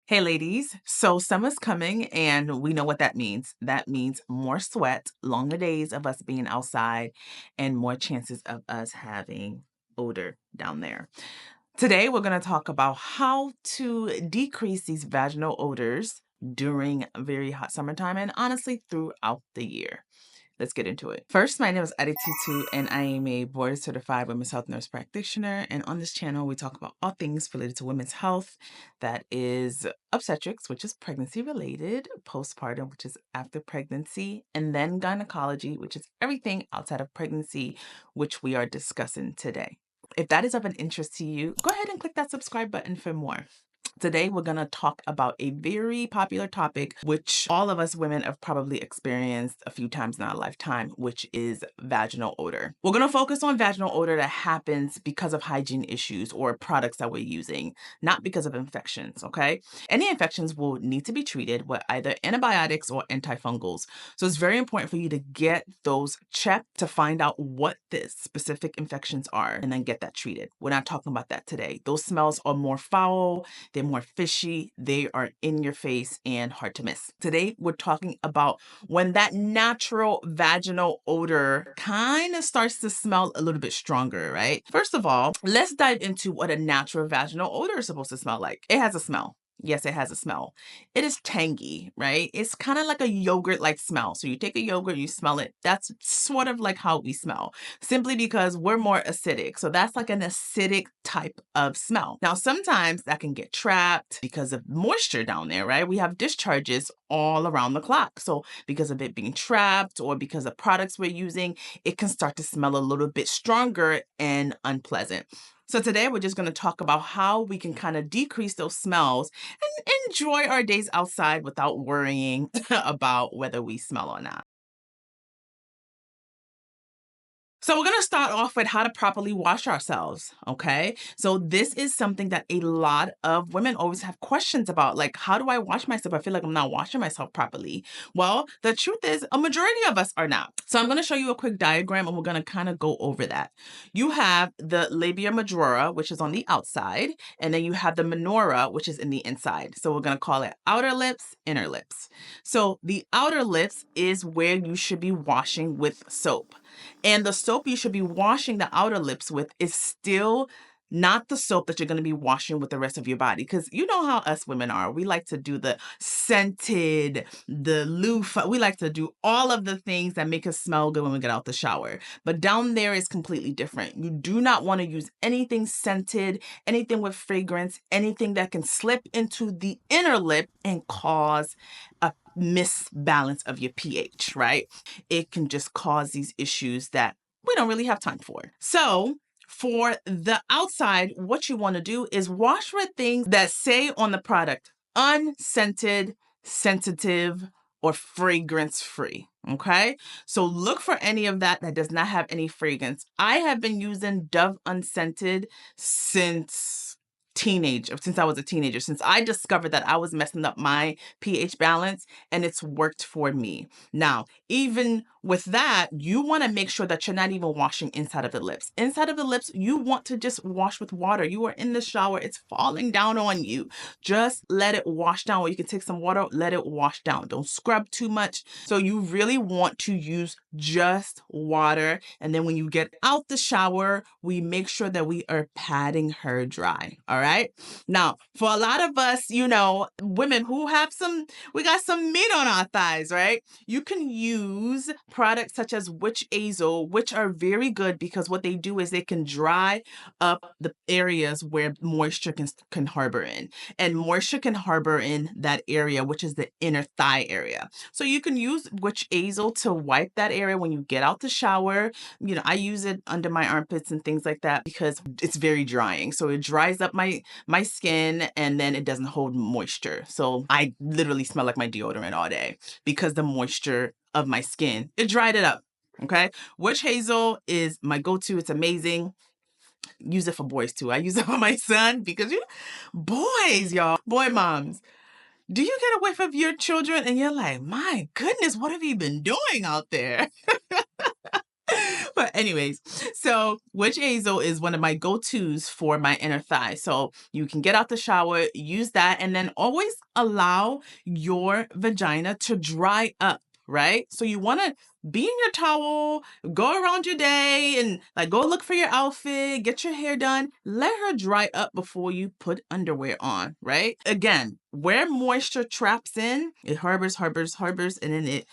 Hey ladies, so summer's coming and we know what that means. That means more sweat, longer days of us being outside, and more chances of us having odor down there. Today, we're going to talk about how to decrease these vaginal odors during very hot summertime and honestly throughout the year. Let's get into it. First, my name is Adetutu, and I am a board-certified women's health nurse practitioner. And on this channel, we talk about all things related to women's health. That is obstetrics, which is pregnancy-related, postpartum, which is after pregnancy, and then gynecology, which is everything outside of pregnancy, which we are discussing today. If that is of an interest to you, go ahead and click that subscribe button for more. Today, we're going to talk about a very popular topic, which all of us women have probably experienced a few times in our lifetime, which is vaginal odor. We're going to focus on vaginal odor that happens because of hygiene issues or products that we're using, not because of infections, okay? Any infections will need to be treated with either antibiotics or antifungals. So it's very important for you to get those checked to find out what the specific infections are and then get that treated. We're not talking about that today. Those smells are more foul, they're more fishy, they are in your face and hard to miss. Today, we're talking about when that natural vaginal odor kind of starts to smell a little bit stronger, right? First of all, let's dive into what a natural vaginal odor is supposed to smell like. It has a smell. Yes, it has a smell. It is tangy, right? It's kind of like a yogurt-like smell. So you take a yogurt, you smell it. That's sort of like how we smell, simply because we're more acidic. So that's like an acidic type of smell. Now, sometimes that can get trapped because of moisture down there, right? We have discharges all around the clock. So because of it being trapped or because of products we're using, it can start to smell a little bit stronger and unpleasant. So today we're just going to talk about how we can kind of decrease those smells and enjoy our days outside without worrying about whether we smell or not. So we're going to start off with how to properly wash ourselves, okay? So this is something that a lot of women always have questions about, like, how do I wash myself? I feel like I'm not washing myself properly. Well, the truth is a majority of us are not. So I'm going to show you a quick diagram and we're going to kind of go over that. You have the labia majora, which is on the outside, and then you have the minora, which is in the inside. So we're going to call it outer lips, inner lips. So the outer lips is where you should be washing with soap. And the soap you should be washing the outer lips with is still not the soap that you're going to be washing with the rest of your body. Because you know how us women are. We like to do the scented, the loofah. We like to do all of the things that make us smell good when we get out the shower. But down there is completely different. You do not want to use anything scented, anything with fragrance, anything that can slip into the inner lip and cause a misbalance of your pH, right? It can just cause these issues that we don't really have time for. So for the outside, what you want to do is wash with things that say on the product, unscented, sensitive, or fragrance free. Okay. So look for any of that does not have any fragrance. I have been using Dove Unscented since I was a teenager, since I discovered that I was messing up my pH balance, and it's worked for me. Now, even with that, you want to make sure that you're not even washing inside of the lips. Inside of the lips, you want to just wash with water. You are in the shower, it's falling down on you. Just let it wash down, or you can take some water, let it wash down. Don't scrub too much. So you really want to use just water. And then when you get out the shower, we make sure that we are patting her dry. All right. Now, for a lot of us, women who have we got some meat on our thighs, right? You can use products such as witch hazel, which are very good because what they do is they can dry up the areas where moisture can harbor in. And moisture can harbor in that area, which is the inner thigh area. So you can use witch hazel to wipe that area when you get out the shower. I use it under my armpits and things like that because it's very drying. So it dries up my skin and then it doesn't hold moisture. So I literally smell like my deodorant all day because the moisture of my skin, it dried it up. Okay. Witch hazel is my go-to. It's amazing. Use it for boys too. I use it for my son because boys, y'all, boy moms. Do you get away from your children and you're like, my goodness, what have you been doing out there? But Anyways, so witch hazel is one of my go-tos for my inner thigh. So you can get out the shower, use that, and then always allow your vagina to dry up, right? So you want to be in your towel, go around your day and like go look for your outfit, get your hair done, let her dry up before you put underwear on, right? Again, where moisture traps in, it harbors, and then it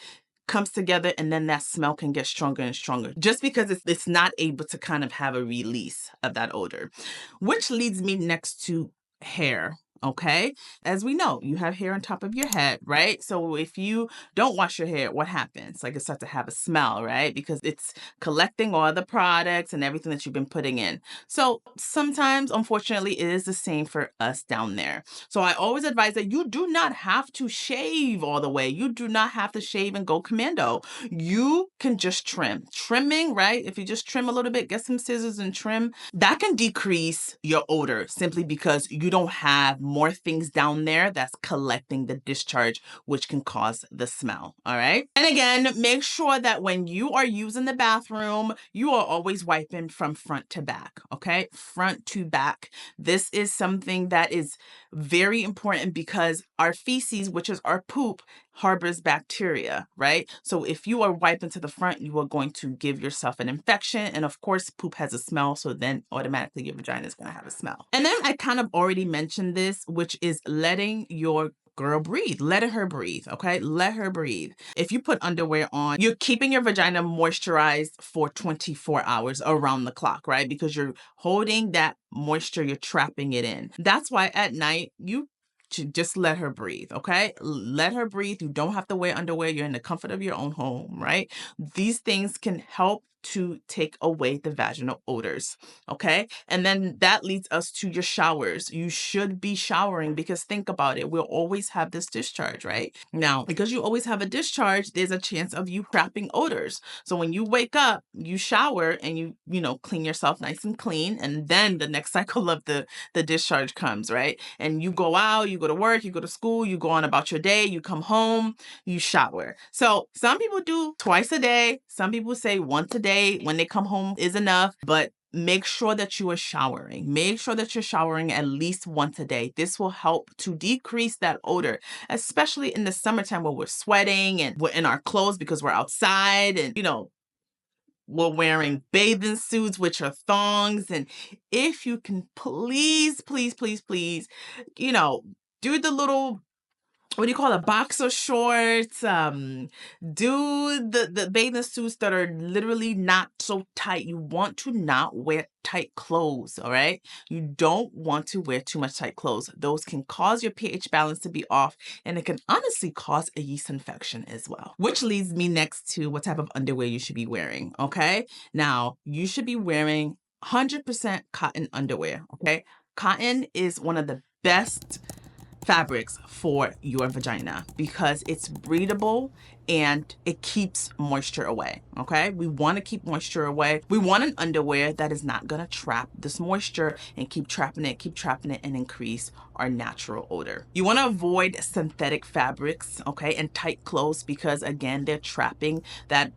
comes together, and then that smell can get stronger and stronger just because it's not able to kind of have a release of that odor. Which leads me next to hair. Okay. As we know, you have hair on top of your head, right? So if you don't wash your hair, what happens? Like it starts to have a smell, right? Because it's collecting all the products and everything that you've been putting in. So sometimes, unfortunately, it is the same for us down there. So I always advise that you do not have to shave all the way. You do not have to shave and go commando. You can just trim. Trimming, right? If you just trim a little bit, get some scissors and trim, that can decrease your odor simply because you don't have more things down there that's collecting the discharge, which can cause the smell. All right. And again, make sure that when you are using the bathroom, you are always wiping from front to back. Okay. Front to back. This is something that is very important because our feces, which is our poop, harbors bacteria, right? So if you are wiping to the front, you are going to give yourself an infection. And of course, poop has a smell. So then automatically your vagina is going to have a smell. And then I kind of already mentioned this, which is letting your girl breathe. Let her breathe. Okay. Let her breathe. If you put underwear on, you're keeping your vagina moisturized for 24 hours around the clock, right? Because you're holding that moisture, you're trapping it in. That's why at night you should just let her breathe. Okay. Let her breathe. You don't have to wear underwear. You're in the comfort of your own home, right? These things can help to take away the vaginal odors. Okay. And then that leads us to your showers. You should be showering because think about it. We'll always have this discharge, right? Now, because you always have a discharge, there's a chance of you trapping odors. So when you wake up, you shower and you clean yourself nice and clean. And then the next cycle of the discharge comes, right? And you go out, you go to work, you go to school, you go on about your day, you come home, you shower. So some people do twice a day. Some people say once a day when they come home is enough, but make sure that you are showering. Make sure that you're showering at least once a day. This will help to decrease that odor, especially in the summertime where we're sweating and we're in our clothes because we're outside and, we're wearing bathing suits, which are thongs. And if you can please, do the little, what do you call it? Boxer shorts, do the bathing suits that are literally not so tight. You want to not wear tight clothes, all right? You don't want to wear too much tight clothes. Those can cause your pH balance to be off, and it can honestly cause a yeast infection as well. Which leads me next to what type of underwear you should be wearing, okay? Now, you should be wearing 100% cotton underwear, okay? Cotton is one of the best fabrics for your vagina because it's breathable and it keeps moisture away. Okay. We want to keep moisture away. We want an underwear that is not going to trap this moisture and keep trapping it and increase our natural odor. You want to avoid synthetic fabrics, okay, and tight clothes because again, they're trapping that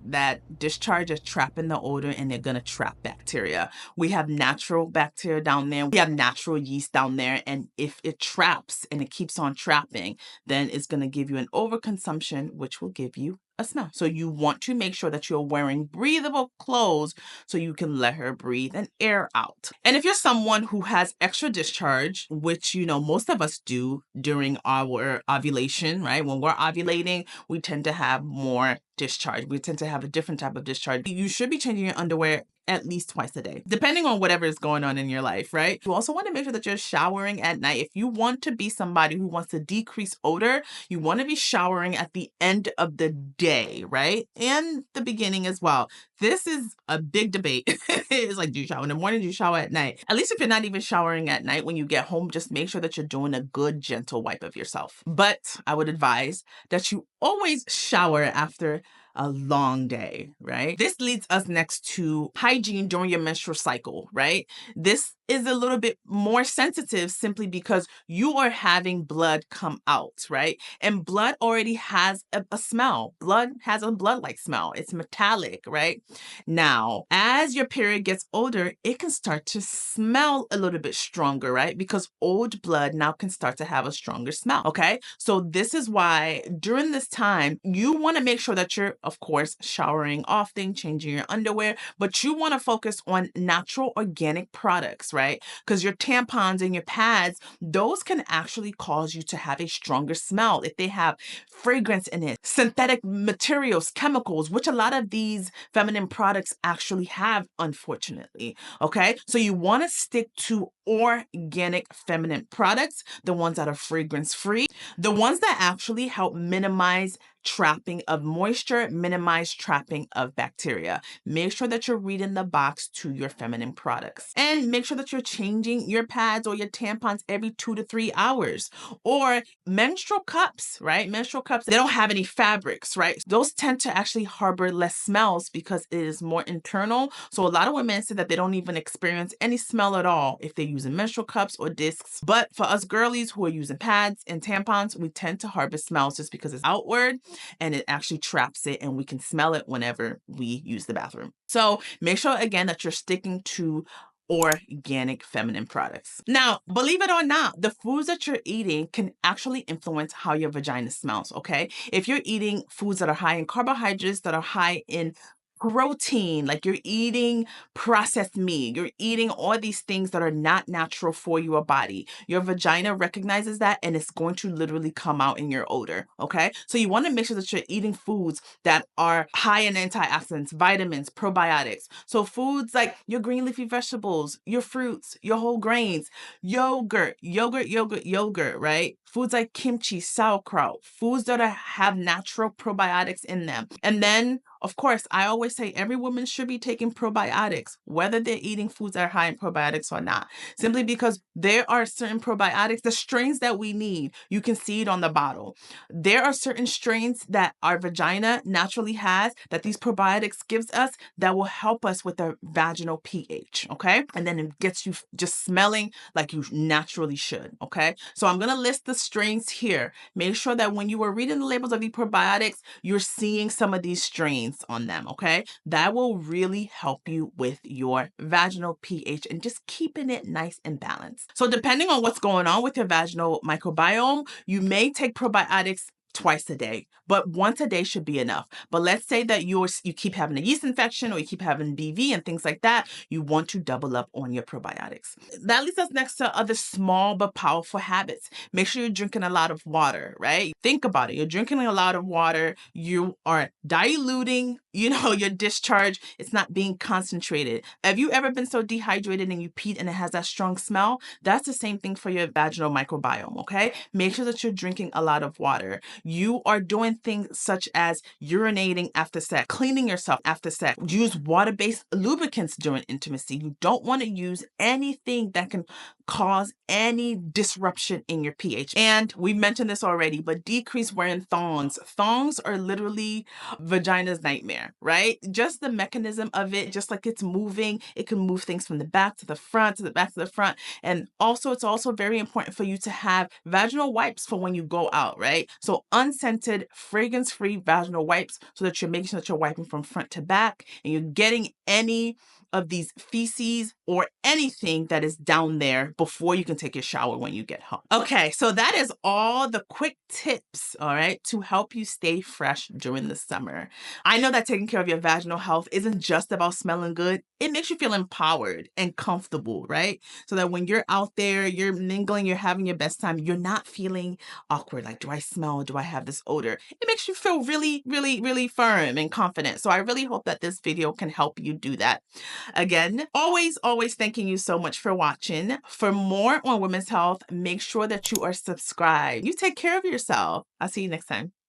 discharge is trapping the odor and they're going to trap bacteria. We have natural bacteria down there. We have natural yeast down there. And if it traps and it keeps on trapping, then it's going to give you an overconsumption, which will give you a smell. So you want to make sure that you're wearing breathable clothes so you can let her breathe and air out. And if you're someone who has extra discharge, which, most of us do during our ovulation, right? When we're ovulating, we tend to have more discharge. We tend to have a different type of discharge. You should be changing your underwear at least twice a day, depending on whatever is going on in your life, right? You also want to make sure that you're showering at night. If you want to be somebody who wants to decrease odor, you want to be showering at the end of the day, right? And the beginning as well. This is a big debate. It's like, do you shower in the morning? Do you shower at night? At least if you're not even showering at night, when you get home, just make sure that you're doing a good, gentle wipe of yourself. But I would advise that you always shower after a long day, right? This leads us next to hygiene during your menstrual cycle, right? This is a little bit more sensitive simply because you are having blood come out, right? And blood already has a smell. Blood has a blood-like smell. It's metallic, right? Now, as your period gets older, it can start to smell a little bit stronger, right? Because old blood now can start to have a stronger smell, okay? So this is why during this time, you want to make sure that you're, of course, showering often, changing your underwear, but you want to focus on natural organic products, right? Because your tampons and your pads, those can actually cause you to have a stronger smell if they have fragrance in it, synthetic materials, chemicals, which a lot of these feminine products actually have, unfortunately. Okay, so you want to stick to organic feminine products, the ones that are fragrance free, the ones that actually help minimize trapping of moisture, minimize trapping of bacteria. Make sure that you're reading the box to your feminine products, and make sure that you're changing your pads or your tampons every 2 to 3 hours. Or menstrual cups, right? Menstrual cups, they don't have any fabrics, right? Those tend to actually harbor less smells because it is more internal. So a lot of women say that they don't even experience any smell at all if they're using menstrual cups or discs. But for us girlies who are using pads and tampons, we tend to harbor smells just because it's outward and it actually traps it, and we can smell it whenever we use the bathroom. So make sure again that you're sticking to organic feminine products. Now, believe it or not, the foods that you're eating can actually influence how your vagina smells, okay? If you're eating foods that are high in carbohydrates, that are high in protein, like you're eating processed meat, you're eating all these things that are not natural for your body, your vagina recognizes that and it's going to literally come out in your odor, okay? So you want to make sure that you're eating foods that are high in antioxidants, vitamins, probiotics. So foods like your green leafy vegetables, your fruits, your whole grains, yogurt, right? Foods like kimchi, sauerkraut, foods that have natural probiotics in them. And then, of course, I always say every woman should be taking probiotics, whether they're eating foods that are high in probiotics or not, simply because there are certain probiotics, the strains that we need. You can see it on the bottle. There are certain strains that our vagina naturally has that these probiotics gives us that will help us with our vaginal pH, okay? And then it gets you just smelling like you naturally should, okay? So I'm going to list the strains here. Make sure that when you are reading the labels of the probiotics, you're seeing some of these strains on them, okay? That will really help you with your vaginal pH and just keeping it nice and balanced. So depending on what's going on with your vaginal microbiome, you may take probiotics twice a day, but once a day should be enough. But let's say that you keep having a yeast infection or you keep having BV and things like that, you want to double up on your probiotics. That leads us next to other small but powerful habits. Make sure you're drinking a lot of water, right? Think about it. You're drinking a lot of water. You are diluting, your discharge. It's not being concentrated. Have you ever been so dehydrated and you peed and it has that strong smell? That's the same thing for your vaginal microbiome, okay? Make sure that you're drinking a lot of water. You are doing things such as urinating after sex, cleaning yourself after sex. Use water-based lubricants during intimacy. You don't want to use anything that can cause any disruption in your pH. And we mentioned this already, but decrease wearing thongs. Thongs are literally vagina's nightmare, right? Just the mechanism of it, just like it's moving, it can move things from the back to the front, to the back to the front. And also, it's also very important for you to have vaginal wipes for when you go out, right? So unscented, fragrance-free vaginal wipes so that you're making sure that you're wiping from front to back and you're getting any of these feces or anything that is down there before you can take your shower when you get home. Okay, so that is all the quick tips, all right, to help you stay fresh during the summer. I know that taking care of your vaginal health isn't just about smelling good. It makes you feel empowered and comfortable, right? So that when you're out there, you're mingling, you're having your best time, you're not feeling awkward. Like, do I smell? Do I have this odor? It makes you feel really, really, really firm and confident. So I really hope that this video can help you do that. Again, always thanking you so much for watching. For more on women's health, make sure that you are subscribed. You take care of yourself. I'll see you next time.